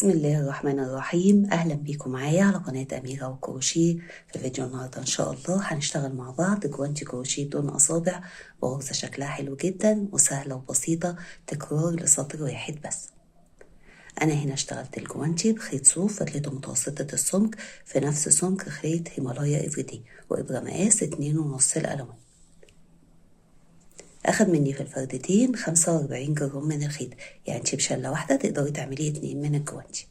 بسم الله الرحمن الرحيم. أهلا بيكم معايا على قناة أميرة وكروشيه. في فيديو النهاردة إن شاء الله هنشتغل مع بعض جوانتي كروشيه بدون أصابع وغرزة شكلها حلو جدا وسهلة وبسيطة، تكرار لسطر واحد بس. أنا هنا اشتغلت الجوانتي بخيط صوف فتلته متوسطة السمك في نفس سمك خيط هيمالايا افريدي وإبرة مقاس 2.5 الألوان. أخد مني في الفردتين 45 جرام من الخيط، يعني انتي بشلة واحدة تقدري تعملي 2 من الجوانتي.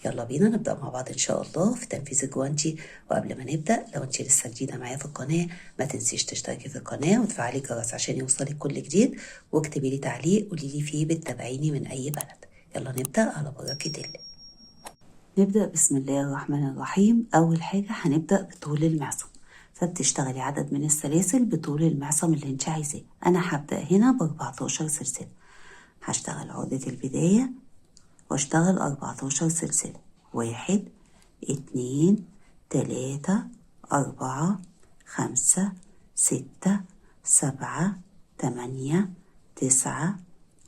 يلا بينا نبدأ مع بعض إن شاء الله في تنفيذ الجوانتي. وقبل ما نبدأ لو انتي لسه جديدة معايا في القناة ما تنسيش تشتركي في القناة وتفعلي الجرس عشان يوصلك كل جديد، واكتبي لي تعليق قولي لي فيه بتتابعيني من أي بلد. يلا نبدأ على بركة الله. نبدأ بسم الله الرحمن الرحيم. أول حاجة هنبدأ بطول المعصم، فبتشتغلي عدد من السلاسل بطول المعصم اللي انت عايزاه. أنا هبدأ هنا ب14 سلسلة، هشتغل عقدة البداية واشتغل 14 سلسلة. 1 2 3 4 5 6 7 8 9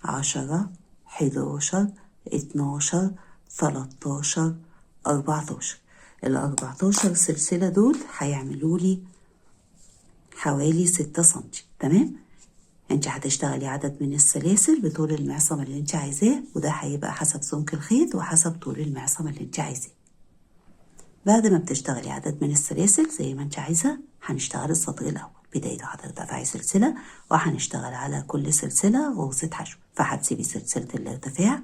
10 11 12 13 14. ال14 سلسلة دول هيعملوا لي حوالي 6 سنتي. تمام، انت هتشتغلي عدد من السلاسل بطول المعصم اللي انت عايزاه، وده هيبقى حسب سمك الخيط وحسب طول المعصم اللي انت عايزاه. بعد ما بتشتغلي عدد من السلاسل زي ما انت عايزة هنشتغل السطر الاول. بدايته هترتفعي سلسلة وهنشتغل على كل سلسلة غرزة حشو، فهتسيبي سلسلة الارتفاع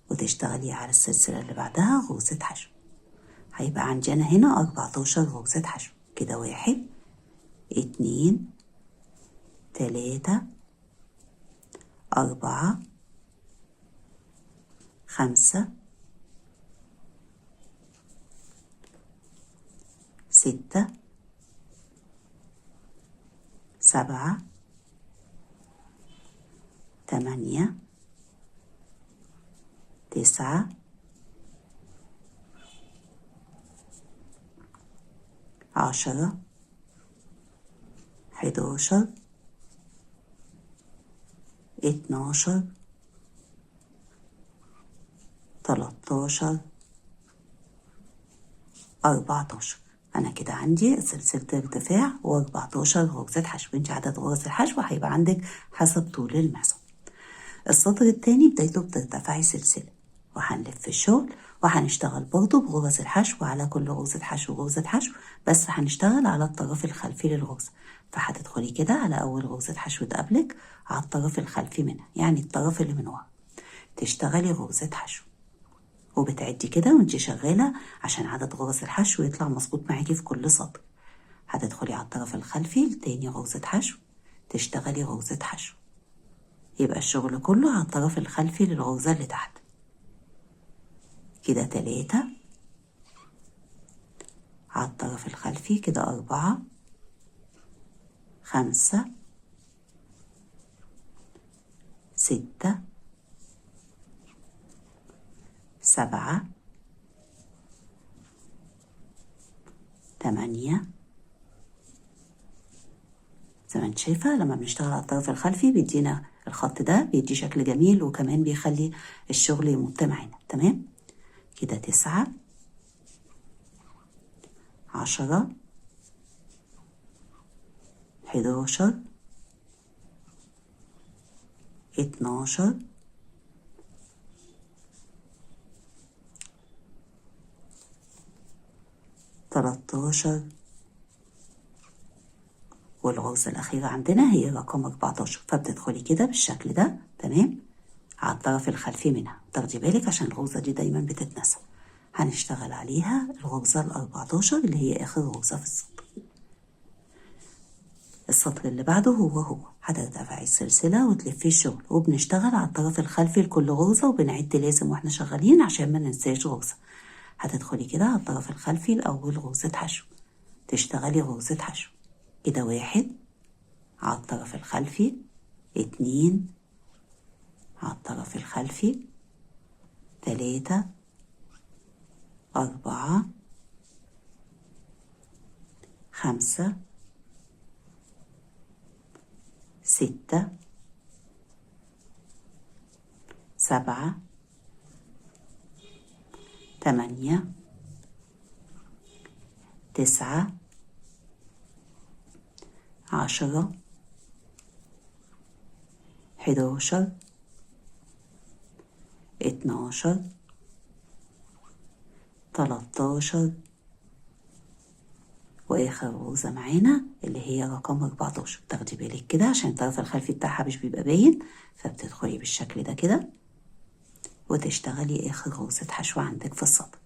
وتشتغلي على السلسلة اللي بعدها غرزة حشو. هيبقى عندي انا هنا 14 غرزة حشو كده. 1 2 3 4 5 6 7 8 9 10 11 12 13 14. أنا كده عندي سلسلة ارتفاع و14 غرزة حشو. انت عدد غرز الحشو هيبقى عندك حسب طول المعصم. السطر التاني بدايته بترتفعي سلسلة وهنلف الشغل وهنشتغل برضو بغرز الحشو على كل غرزة حشو غرزة حشو، بس هنشتغل على الطرف الخلفي للغرزة. فهتدخلي كده على أول غرزة حشو تقابلك على الطرف الخلفي منها، يعني الطرف اللي من ورا، تشتغلي غرزة حشو وبتعدي كده وانت شغالة عشان عدد غرز الحشو يطلع مظبوط معاكي في كل سطر. هتدخلي على الطرف الخلفي لتاني غرزة حشو تشتغلي غرزة حشو، يبقى الشغل كله على الطرف الخلفي للغرزة اللي تحت. كده 3 على الطرف الخلفي، كده 4 5 6 7 8. زي ما انت شايفة لما بنشتغل على الطرف الخلفي بيدينا الخط ده، بيدي شكل جميل وكمان بيخلي الشغل يمط معانا. تمام، كده 9 10 11 12 13 والغرزة الأخيرة عندنا هي رقم 14. فبتدخلي كده بالشكل ده. تمام، على الطرف الخلفي منها. تاخدي بالك عشان الغرزة دي دايما بتتنسى. هنشتغل عليها الغرزة ال14 اللي هي آخر غرزة في السطر. السطر اللي بعده هو هترتفعي السلسلة وتلفي الشغل، وبنشتغل على الطرف الخلفي لكل غرزة وبنعد لازم واحنا شغالين عشان ما ننساش غرزة. هتدخلي كده على الطرف الخلفي لأول غرزة حشو تشتغلي غرزة حشو. كده 1 على الطرف الخلفي، 2 على الطرف الخلفي، 3 4 5 6 7 8 9 10 11 12 13 واخر غرزة معانا اللي هي رقم 14. تاخدي بالك كده عشان الطرف الخلفي بتاعها مش بيبقى باين، فبتدخلي بالشكل ده كده وتشتغلي اخر غرزة حشو عندك في السطر.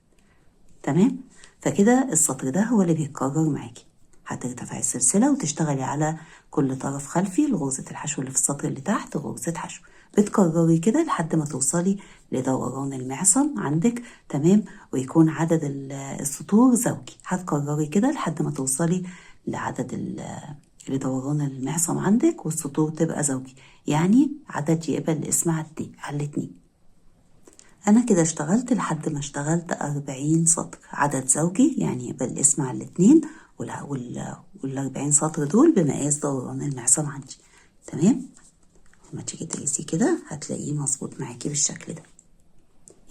تمام. فكده السطر ده هو اللي بيتكرر معاكي. هترتفعي السلسلة وتشتغلي على كل طرف خلفي لغرزة الحشو اللي في السطر اللي تحت غرزة حشو. بتكرري كده لحد ما توصلي لدوران المعصم عندك. تمام. ويكون عدد السطور زوجي. هتكرري كده لحد ما توصلي لعدد لدوران المعصم عندك والسطور تبقى زوجي، يعني عدد يقبل الاسم على الاتنين. انا كده اشتغلت لحد ما اشتغلت 40 سطر عدد زوجي، يعني يقبل الاسم على الاتنين، وال40 سطر دول بمقاس دوران المعصم عندي. تمام. لما تيجي تقيسي كده هتلاقيه مظبوط معاكي بالشكل ده،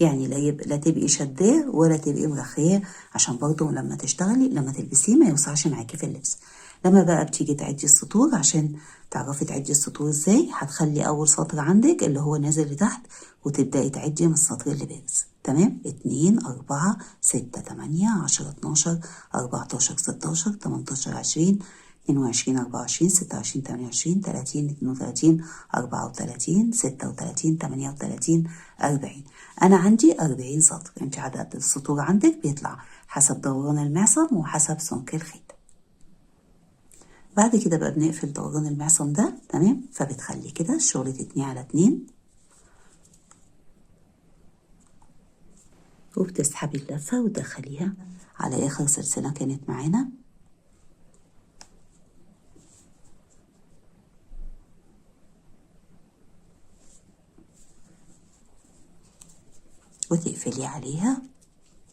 يعني لا تبقي شداه ولا تبقي مرخياه، عشان برضو لما تشتغلي لما تلبسيه ما يوسعش معاكي في اللبس. لما بقى بتيجي تعدي السطور، عشان تعرفي تعدي السطور ازاي، هتخلي اول سطر عندك اللي هو نازل لتحت وتبدأي تعدي من السطر اللي بارز. تمام. 2 4 6 8 10 12 14 16 18 20 22 24 26 28 30 32 34 36 38 40. انا عندي 40 سطر. انت عدد السطور عندك بيطلع حسب دوران المعصم وحسب سمك الخيط. بعد كده بقى بنقفل دوران المعصم ده. تمام. فبتخلي كده الشغل 2 على 2 وبتسحبي اللفة وتدخليها على اخر سلسلة كانت معانا، وتقفلي عليها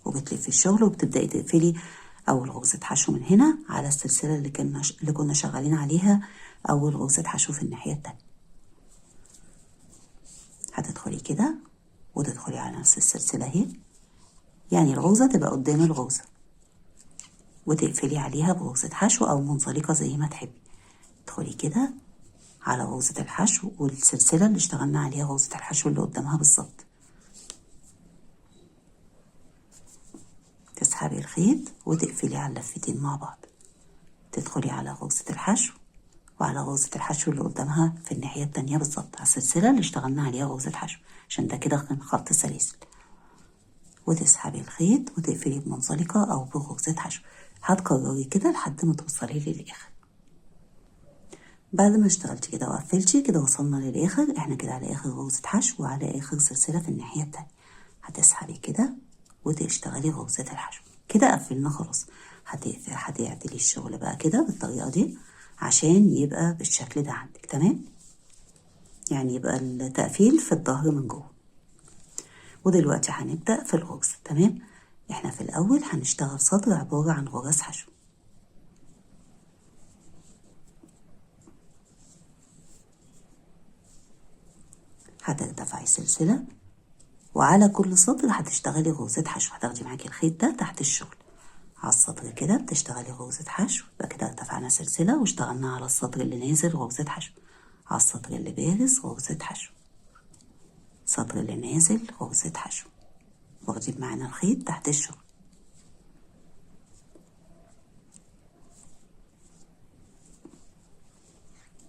وبتلفي الشغل وبتبدأي تقفلي اول غرزة حشو من هنا على السلسلة اللي كنا شغالين عليها اول غرزة حشو في الناحية التانية. هتدخلي كده وتدخلي على نفس السلسلة اهي، يعني الغرزة تبقى قدام الغرزة، وتقفلي عليها بغرزة حشو او منزلقة زي ما تحبي. تدخلي كده على غرزة الحشو والسلسلة اللي اشتغلنا عليها غرزة الحشو اللي قدامها بالظبط. تسحبي الخيط وتقفلي على اللفتين مع بعض. تدخلي على غرزة الحشو وعلى غرزة الحشو اللي قدامها في الناحية التانية بالظبط، على السلسلة اللي اشتغلنا عليها غرزة حشو، عشان ده كده كان خط سلاسل. وتسحبي الخيط وتقفلي بمنزلقة او بغرزة حشو. هتكرري كده لحد ما توصلي للاخر. بعد ما اشتغلتي كده وقفلتي كده وصلنا للاخر، احنا كده على اخر غرزة حشو وعلى اخر سلسلة في الناحية التانية. هتسحبي كده وتشتغلي غرزة الحشو. كده قفلنا خلاص. هتعدلي الشغل بقى كده بالطريقة دي عشان يبقى بالشكل ده عندك. تمام. يعني يبقى التقفيل في الظهر من جوه. ودلوقتي هنبدأ في الغرزة. تمام. احنا في الاول هنشتغل سطر عبارة عن غرز حشو. هترتفعي سلسلة وعلى كل سطر هتشتغلي غرزة حشو. هتاخدي معاكي الخيط ده تحت الشغل على السطر كده بتشتغلي غرزة حشو. يبقى كده ارتفعنا سلسلة واشتغلنا على السطر اللي نازل غرزة حشو، على السطر اللي بارز غرزة حشو، السطر اللي نازل غرزة حشو، واخدين معانا الخيط تحت الشغل.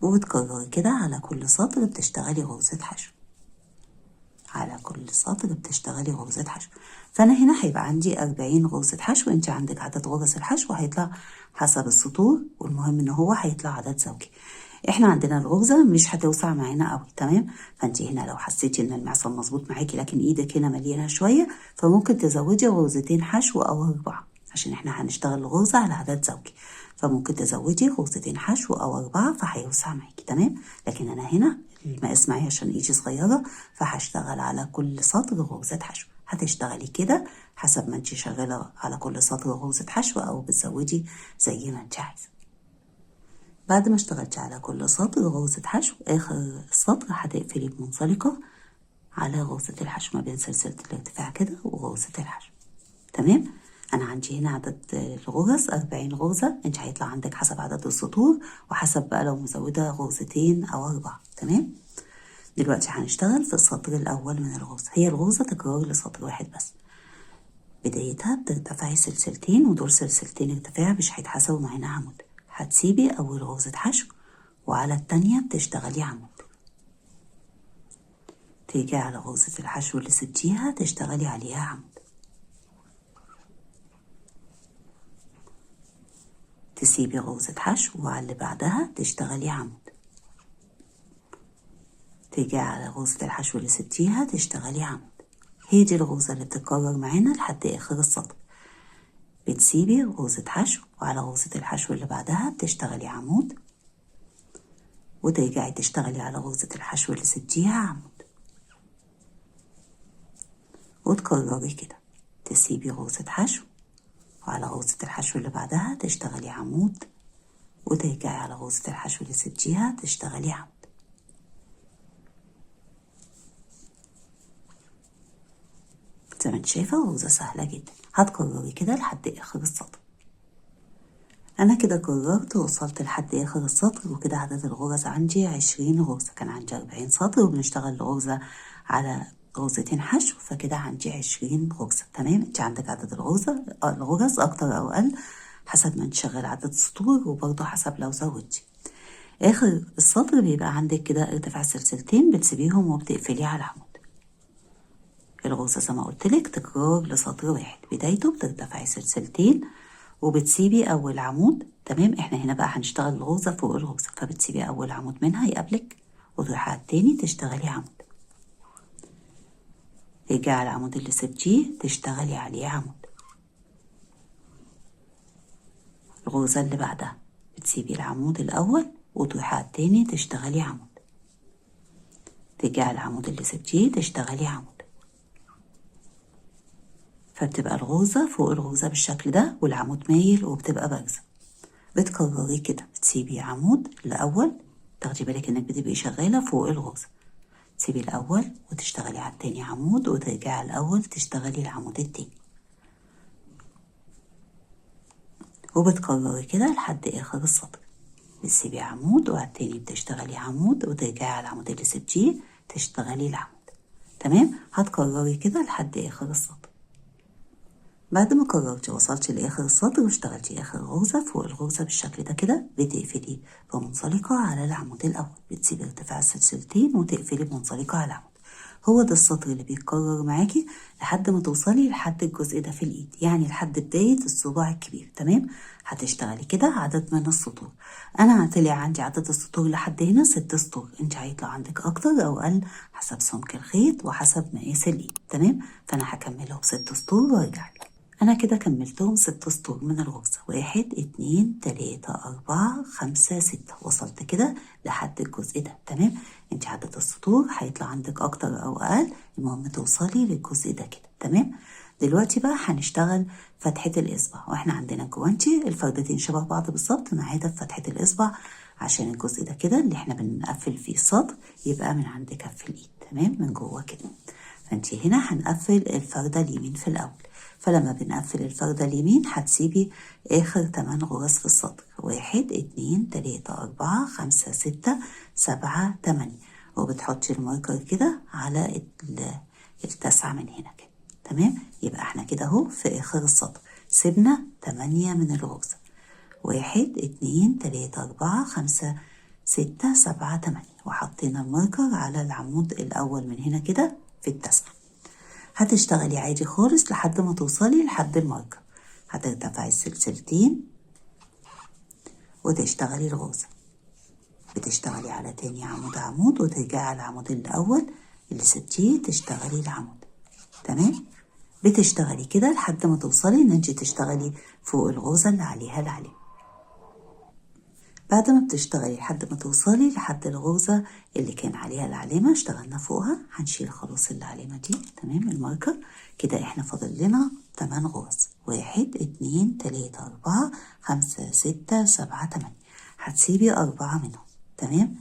وبتكرري كده على كل سطر بتشتغلي غرزة حشو، على كل سطر بتشتغلي غرزة حشو. فانا هنا هيبقى عندي 40 غرزة حشو. انت عندك عدد غرز الحشو هيطلع حسب السطور، والمهم ان هو هيطلع عدد زوجي. احنا عندنا الغرزة مش هتوسع معانا قوي. تمام. فانت هنا لو حسيتي ان المعصم مظبوط معاكي لكن ايدك هنا مليانة شوية، فممكن تزودي غرزتين حشو او 4، عشان احنا هنشتغل الغرزة على عدد زوجي، فممكن تزودي غرزتين حشو او 4 فهيوسع معاكي. تمام. لكن انا هنا المقاس معايا عشان ايدي صغيرة، فهشتغل على كل سطر غرزة حشو. هتشتغلي كده حسب ما انت شغالة على كل سطر غرزة حشو او بتزودي زي ما انت عايزة. بعد ما اشتغلتي على كل سطر غرزة حشو، اخر السطر هتقفلي بمنزلقة على غرزة الحشو ما بين سلسلة الارتفاع كده وغرزة الحشو. تمام. انا عندي هنا عدد الغرز 40 غرزة، انت هيطلع عندك حسب عدد السطور وحسب بقى لو مزودة غرزتين او 4. تمام. دلوقتي هنشتغل في السطر الاول من الغرزة. هي الغرزة تكرار لسطر واحد بس. بدايتها بترتفعي سلسلتين، ودول سلسلتين ارتفاع مش هيتحسبوا معانا عمود. هتسيبي اول غرزة حشو وعلى التانية بتشتغلي عمود، تيجي على غرزة الحشو اللي سبتيها تشتغلي عليها عمود، تسيبي غرزة حشو وعلى اللي بعدها تشتغلي عمود، تيجي على غرزة الحشو اللي سبتيها تشتغلي عمود. هي دي الغرزة اللي بتتكرر معانا لحد آخر السطر. بتسيبي غرزة حشو وعلى غرزة الحشو اللي بعدها بتشتغلي عمود، وترجعي تشتغلي على غرزة الحشو اللي سبتيها عمود، وتكرري كده. تسيبي غرزة حشو وعلى غرزة الحشو اللي بعدها تشتغلي عمود، وترجعي على غرزة الحشو اللي سبتيها تشتغلي عمود. زي ما انت شايفة غرزة سهلة جدا. هتكرري كده لحد آخر السطر. أنا كده كررت ووصلت لحد آخر السطر، وكده عدد الغرز عندي 20 غرزة. كان عندي 40 سطر وبنشتغل غرزة على غرزتين حشو، فكده عندي 20 غرزة. تمام. انت عندك عدد الغرز أكتر أو أقل حسب ما انت شغال عدد السطور، وبرضه حسب لو زودتي. آخر السطر بيبقى عندك كده ارتفاع سلسلتين بتسيبيهم وبتقفلي على العمود. الغرزة زي ما قلتلك تكرار لسطر واحد. بدايته بترتفعي سلسلتين وبتسيبي أول عمود. تمام. احنا هنا بقى هنشتغل الغرزة فوق الغرزة، فبتسيبي أول عمود منها يقابلك وتروحي على التاني تشتغلي عمود، ترجعي على العمود اللي سبتيه تشتغلي عليه عمود. الغرزة اللي بعدها بتسيبي العمود الأول وتروحي على التاني تشتغلي عمود، ترجعي على العمود اللي سبتيه تشتغلي عمود. فبتبقى الغرزة فوق الغرزة بالشكل ده والعمود مايل وبتبقى بارزة. بتكرري كده. بتسيبي عمود الأول، تاخدي بالك انك بتبقي شغالة فوق الغرزة، تسيبي الأول وتشتغلي على التاني عمود، وترجعي على الأول تشتغلي العمود التاني، وبتكرري كده لحد آخر السطر. بتسيبي عمود وعلى التاني بتشتغلي عمود، وترجعي على العمود اللي سبتيه تشتغلي العمود. تمام. هتكرري كده لحد آخر السطر. بعد ما كررتي وصلتي لآخر السطر واشتغلتي آخر غرزة فوق الغرزة بالشكل ده كده، بتقفلي بمنزلقة على العمود الأول، بتسيبي ارتفاع السلسلتين وتقفلي بمنزلقة على العمود. هو ده السطر اللي بيتكرر معاكي لحد ما توصلي لحد الجزء ده في الإيد، يعني لحد بداية الصباع الكبير. تمام. هتشتغلي كده عدد من السطور. أنا طلع عندي عدد السطور لحد هنا 6 سطور، انت هيطلع عندك أكتر أو أقل حسب سمك الخيط وحسب مقاس الإيد. تمام. فأنا هكملهم 6 سطور وارجعلك. أنا كده كملتهم 6 سطور من الغرزة. 1 2 3 4 5 6. وصلت كده لحد الجزء ده. تمام. انت عدد السطور هيطلع عندك أكتر أو أقل، المهم توصلي للجزء ده كده. تمام. دلوقتي بقى هنشتغل فتحة الإصبع، واحنا عندنا جوانتي الفردتين شبه بعض بالظبط ما عدا فتحة الإصبع، عشان الجزء ده كده اللي احنا بنقفل فيه السطر يبقى من عند كف الإيد. تمام. من جوه كده. فانت هنا هنقفل الفردة اليمين في الأول، فلما بنقفل الفردة اليمين هتسيبي آخر 8 غرز في السطر. 1 2 3 4 5 6 7 8، وبتحطي الماركر كده على التاسعة من هنا كده. تمام. يبقى احنا كده اهو في آخر السطر سيبنا 8 من الغرزة. 1 2 3 4 5 6 7 8، وحطينا الماركر على العمود الأول من هنا كده في التاسعة. هتشتغلي عادي خالص لحد ما توصلي لحد الماركر. هترتفعي السلسلتين وتشتغلي الغرزة، بتشتغلي على تاني عمود وترجعي على العمود الأول اللي سبتيه تشتغلي العمود. تمام. بتشتغلي كده لحد ما توصلي ان انت تشتغلي فوق الغرزة اللي عليها العلامة. بعد ما بتشتغلي لحد ما توصلي لحد الغرزة اللي كان عليها العلامة اشتغلنا فوقها، هنشيل خلاص العلامة دي. تمام. الماركر كده احنا فاضل لنا 8 غرز. 1 2 3 4 5 6 7 8. هتسيبي 4 منهم. تمام.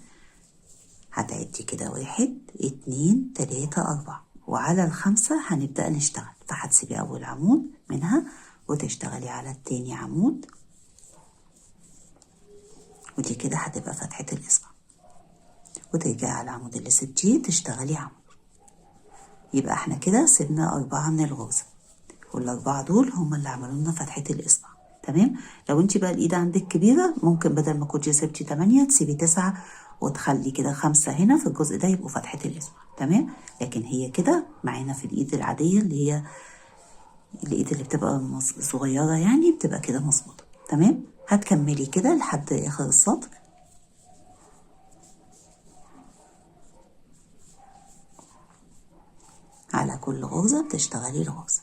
هتعدي كده 1 2 3 4، وعلى ال5 هنبدأ نشتغل. فهتسيبي اول عمود منها وتشتغلي على التاني عمود، ودي كده هتبقى فتحة الإصبع، وترجعي على العمود اللي سبتيه تشتغلي عمود. يبقى احنا كده سيبنا 4 من الغرزة، والأربعة دول هما اللي عملوا لنا فتحة الإصبع. تمام. لو انت بقى الإيد عندك كبيرة ممكن بدل ما كنتي سبتي 8 تسيبي 9 وتخلي كده 5 هنا في الجزء ده يبقوا فتحة الإصبع. تمام. لكن هي كده معانا في الإيد العادية اللي هي الإيد اللي بتبقى صغيرة يعني بتبقى كده مظبوطة. تمام. هتكملي كده لحد آخر السطر. على كل غرزة بتشتغلي الغرزة.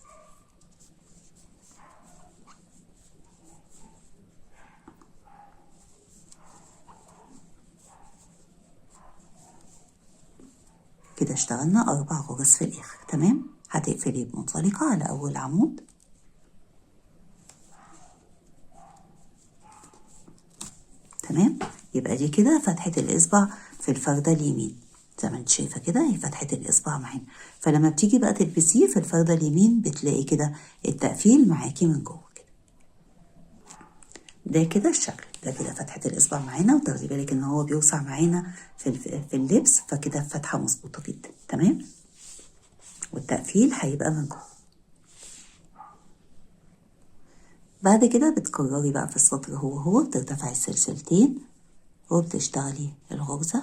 كده اشتغلنا 4 غرز في الآخر. تمام. هتقفلي بمنطلقة على أول عمود، تمام. يبقى دي كده فتحة الإصبع في الفردة اليمين، زي ما انت شايفة كده هي فتحة الإصبع معانا. فلما بتيجي بقى تلبسيه في الفردة اليمين بتلاقي كده التقفيل معاكي من جوه كده. ده كده الشكل ده كده فتحة الإصبع معانا، وتاخدي بالك ان هو بيوسع معانا في اللبس، فكده فتحة مظبوطة جدا. تمام. والتقفيل هيبقى من جوه. بعد كده بتكرري بقى في السطر هو بترتفعي السلسلتين وبتشتغلي الغرزة،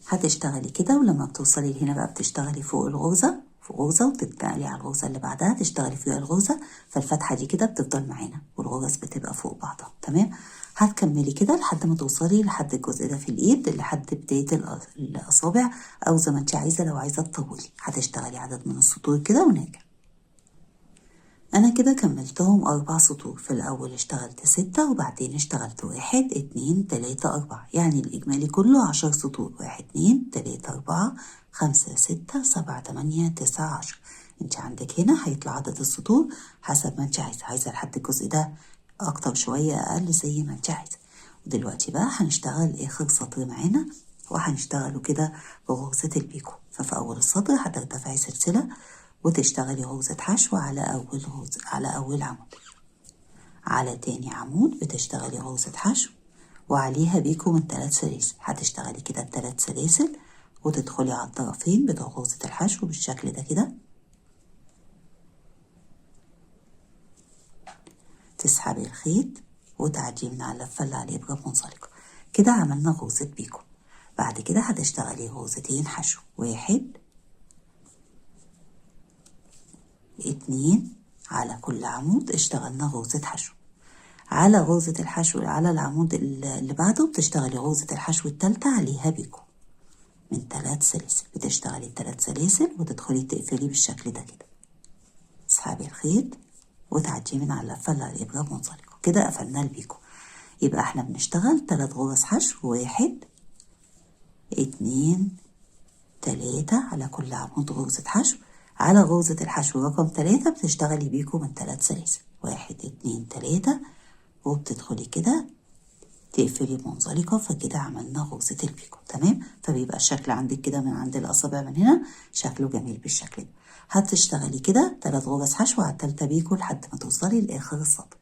هتشتغلي كده. ولما بتوصلي لهنا بقى بتشتغلي فوق الغرزة في غرزة، وتتنقلي على الغرزة اللي بعدها تشتغلي فيها الغرزة، فالفتحة دي كده بتفضل معانا والغرز بتبقى فوق بعضها. تمام. هتكملي كده لحد ما توصلي لحد الجزء ده في الإيد، لحد بداية الأصابع، أو زي ما انت عايزة. لو عايزة تطولي هتشتغلي عدد من السطور كده ونرجع. أنا كده كملتهم 4 سطور. في الأول اشتغلت 6 وبعدين اشتغلت 1 2 3 4، يعني الإجمالي كله 10 سطور. 1 2 3 4 5 6 7 8 9 10. انت عندك هنا هيطلع عدد السطور حسب ما انت عايزة لحد الجزء ده أكتر شوية أقل زي ما انت عايزة. ودلوقتي بقى هنشتغل آخر سطر معانا، وهنشتغله كده بغرزة البيكو. ففي أول السطر هترتفعي سلسلة وتشتغلي غرزة حشو على أول عمود. على تاني عمود بتشتغلي غرزة حشو وعليها بيكو من 3 سلاسل. هتشتغلي كده ب3 سلاسل وتدخلي على الطرفين بتوع غرزة الحشو بالشكل ده كده، تسحبي الخيط وتعديه من على اللفة اللي عليه إبرة منزلقة. كده عملنا غرزة بيكو. بعد كده هتشتغلي غرزتين حشو، 1 2 على كل عمود اشتغلنا غرزة حشو. على غرزة الحشو على العمود اللي بعده بتشتغلي غرزة الحشو التالتة عليها بيكو من 3 سلاسل. بتشتغلي 3 سلاسل وتدخلي تقفلي بالشكل ده كده، تسحبي الخيط وتعديه من على اللفة اللي على الإبرة منزلقة. كده قفلنا البيكو. يبقى احنا بنشتغل 3 غرز حشو، 1 2 3 على كل عمود غرزة حشو. على غرزة الحشو رقم 3 بتشتغلي بيكو من 3 سلاسل، 1 2 3، وبتدخلي كده تقفلي بمنزلقة. فكده عملنا غرزة البيكو. تمام. فبيبقى الشكل عندك كده من عند الأصابع من هنا شكله جميل بالشكل ده. هتشتغلي كده 3 غرز حشو على التالتة بيكو لحد ما توصلي لآخر السطر.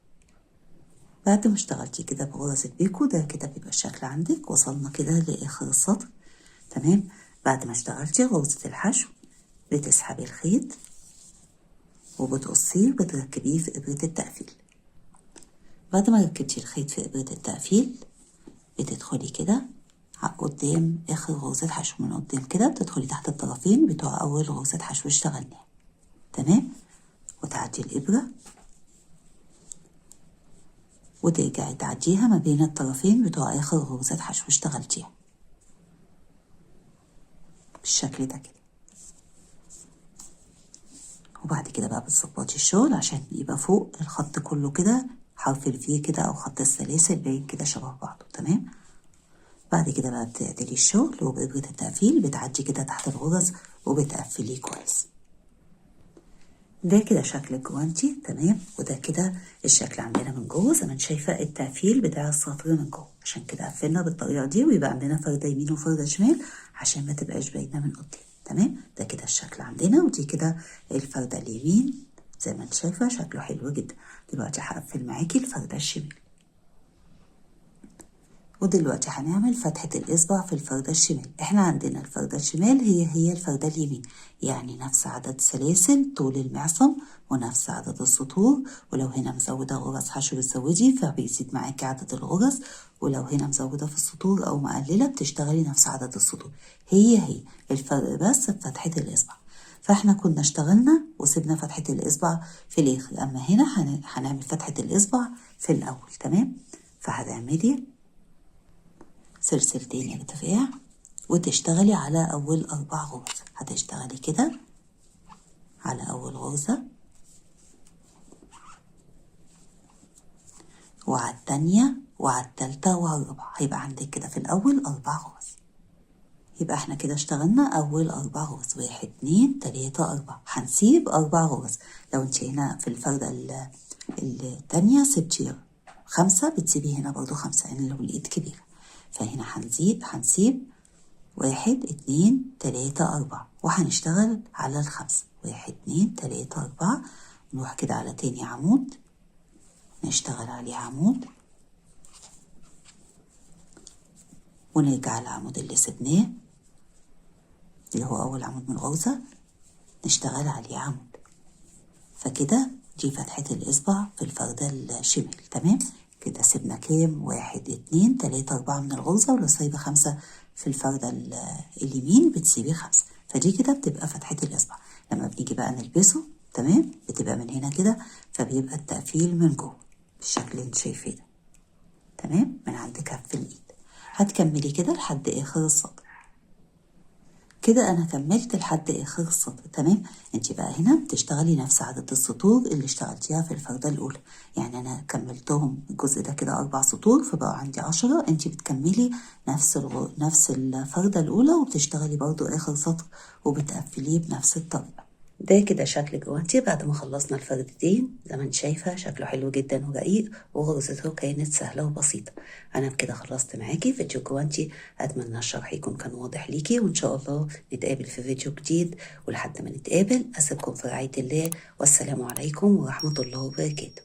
بعد ما اشتغلتي كده بغرزة بيكو ده كده بيبقى الشكل عندك. وصلنا كده لآخر السطر. تمام. بعد ما اشتغلتي غرزة الحشو بتسحبي الخيط وبتقصيه وبتركبيه في إبرة التقفيل. بعد ما ركبتي الخيط في إبرة التقفيل بتدخلي كده قدام آخر غرزة حشو، من قدام كده بتدخلي تحت الطرفين بتوع أول غرزة حشو اشتغلناها. تمام. وتعدي الإبرة وترجعي تعديها ما بين الطرفين بتوع آخر غرزة حشو اشتغلتيها بالشكل ده كده. وبعد كده بقى بتظبطي الشغل عشان يبقى فوق الخط كله كده حرف الفي كده أو خط السلاسل باين كده شبه بعضه. تمام. بعد كده بقى بتعدلي الشغل وبإبرة التقفيل بتعدي كده تحت الغرز وبتقفليه كويس. ده كده شكل الجوانتي، تمام. وده كده الشكل عندنا من جوه زي ما انت شايفه التقفيل بتاع السطر من جوه. عشان كده قفلنا بالطريقه دي ويبقى عندنا فرده يمين وفرده شمال عشان ما تبقاش باينه من قدام، تمام. ده كده الشكل عندنا، ودي كده الفرده اليمين زي ما انت شايفه شكله حلو جدا. دلوقتي هقفل معاكي الفرده الشمال، ودلوقتي هنعمل فتحة الإصبع في الفردة الشمال. احنا عندنا الفردة الشمال هي الفردة اليمين، يعني نفس عدد سلاسل طول المعصم ونفس عدد السطور. ولو هنا مزودة غرز حشو بتزودي فبيزيد معاكي عدد الغرز، ولو هنا مزودة في السطور أو مقللة بتشتغلي نفس عدد السطور. هي الفرق بس في فتحة الإصبع. فاحنا كنا اشتغلنا وسيبنا فتحة الإصبع في الآخر، أما هنا هنعمل فتحة الإصبع في الأول، تمام. فهتعملي سلسلتين ارتفاع وتشتغلي على أول 4 غرز. هتشتغلي كده على أول غرزة وعلى التانية وعلى التالتة وعلى الرابعة، هيبقى عندك كده في الأول 4 غرز. يبقى احنا كده اشتغلنا أول 4 غرز، 1 2 3 4. هنسيب 4 غرز. لو انت هنا في الفردة التانية سبتي 5 بتسيبي هنا برضو 5، يعني لو الإيد كبيرة. فهنا هنسيب 1 2 3 4 وهنشتغل على ال5. 1 2 3 4. نروح كده على تاني عمود نشتغل عليه عمود، ونرجع للعمود اللي سبناه اللي هو أول عمود من الغرزة نشتغل عليه عمود. فكده دي فتحة الإصبع في الفردة الشمال، تمام. كده سيبنا كام؟ 1 2 3 4 من الغرزة، ولو سايبة 5 في الفردة اليمين بتسيبي 5. فدي كده بتبقى فتحة الإصبع. لما بنيجي بقى نلبسه، تمام، بتبقى من هنا كده، فبيبقى التقفيل من جوه بالشكل اللي انت شايفاه ده، تمام، من عند كف الإيد. هتكملي كده لحد آخر السطر. كده انا كملت لحد اخر السطر، تمام. انت بقى هنا بتشتغلي نفس عدد السطور اللي اشتغلتيها في الفردة الاولى. يعني انا كملتهم الجزء ده كده 4 سطور فبقى عندي 10. انت بتكملي نفس الفردة الاولى وبتشتغلي برضو اخر سطر وبتقفليه بنفس الطريقة. ده كده شكل جوانتي بعد ما خلصنا الفردتين. زي ما انت شايفة شكله حلو جدا ورقيق، وغرزته كانت سهلة وبسيطة. انا بكده خلصت معاكي فيديو جوانتي. اتمنى الشرح يكون كان واضح ليكي، وان شاء الله نتقابل في فيديو جديد. ولحد ما نتقابل اسيبكم في رعاية الله، والسلام عليكم ورحمة الله وبركاته.